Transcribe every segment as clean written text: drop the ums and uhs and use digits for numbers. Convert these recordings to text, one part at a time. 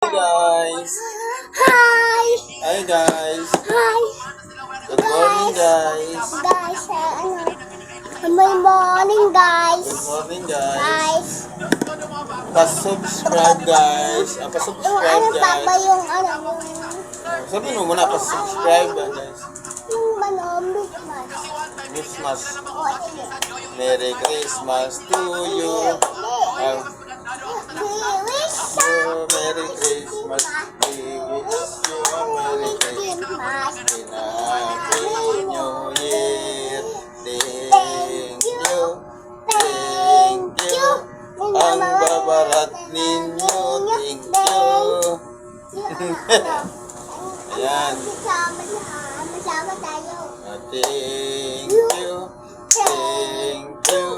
Guys. Hi! Hi guys. Hi! Good morning guys. Guys, may morning guys. Good morning guys. Guys. Pa-subscribe guys. Yung Pa-subscribe papa guys. yung Sabihin mo muna pa-subscribe guys. yung Christmas. Christmas. O, sige. Merry Christmas to you. Merry Christmas. We wish you a Merry Christmas. Happy New Year. Thank you. Thank you. Ang babarat ninyo. Thank you. Ayan. Masama tayo. Thank you. Thank you.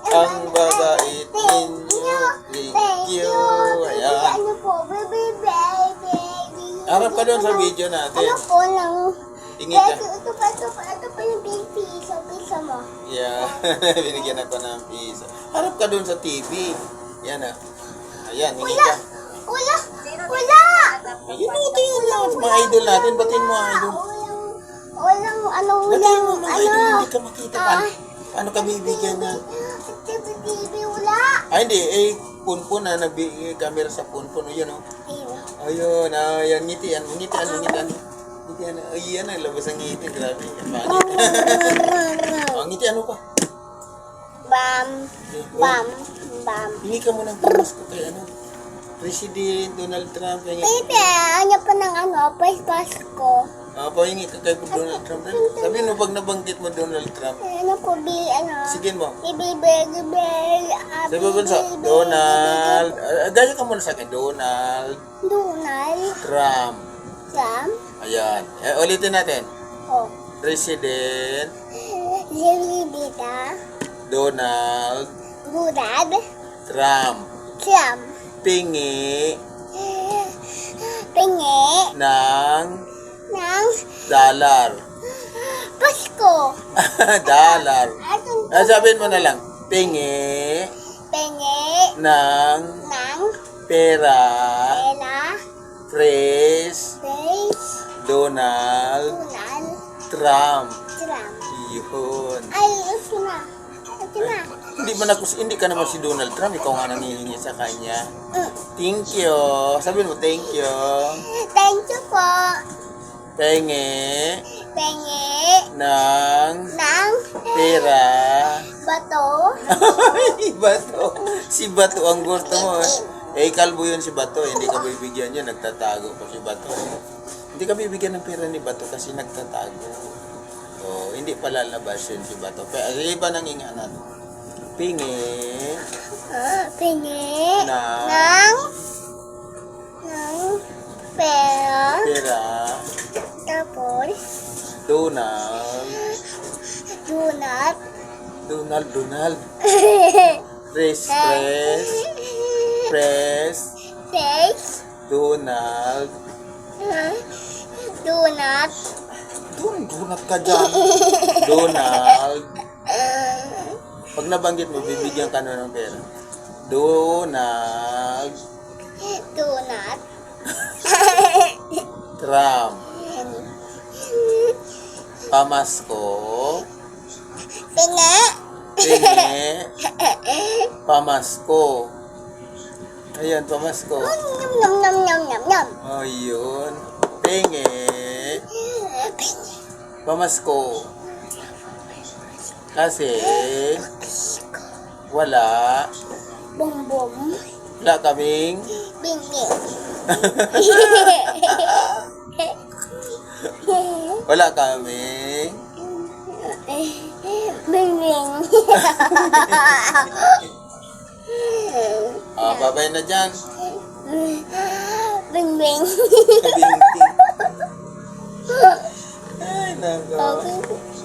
Ang babait ninyo. Thank you. Ayan. Ano po, baby. Harap ka doon sa video natin. Ano po lang? Ingit ka. Ito pa yung piso mo. Yeah. Binigyan ako ng piso. Harap ka doon sa TV. Yan ah. Ayan, ingit ka. Wala! Ayun, tingin lang sa mga idol natin. Batin mo idol. Walang Batin mo mga idol. Hindi ka makita. Paano ka bibigyan na? TV, wala. Ay, hindi. Punpun na. Nagbigay camera sa punpun. Yun oh. Ayun, ayan. Ngitian. Ayan, labas ang ngiti. Grabe. Ang ngiti, ano pa? Bam. Hindi ka mo ng pamasko kay ano? President Donald Trump. Baby, ano pa ng Pasko? Pahingi ka kay Donald Trump. Sabihin mo pag nabanggit mo Donald Trump. Ano po, Sige mo. Baby. Sabi mo sa Donald. Gaya ka muna sa akin. Donald Trump. Sam? Ayan. Ulitin natin. Oh. President Lilibita. Donald Gudad. Trump. Sam. Pingi Pingi. ng Ng dollar. Pasko. Dollar. Sabihin mo na lang. Pingi Pingi. ng Ng pera. Ela. Praise Face. Donald Tunal. Trump. Tram. Yun. Ay, ito na. Hindi ka naman si Donald Trump. Ikaw nga nangihingi sa kanya. Thank you. Sabihin mo, thank you. Thank you po. Pengi Pingi. ng Ng pera. bato. Bato. Si Bato ang gusto mo. Kalbo yun si Bato. Hindi ka bibigyan yun. Nagtatago pa si Bato. Hindi ka bibigyan ng pera ni Bato kasi nagtatago. Hindi pa lalabas yun si Bato. Pero iba nang inganan. Pingi Pingi. ng Ng pera. Tapos, Donald Press Face. Donald Donut ka dyan. Donald. Pag nabanggit mo, bibigyan ka na ng pera. Donald Trump. Pamasko. Pingi. Pamasko. Ayan, pamasko. Nom. Ayun. Pamasko. Kasi wala Bum. kaming Pingi. wala kaming Bing. babay na dyan. Bing. Ay, nako. Okay.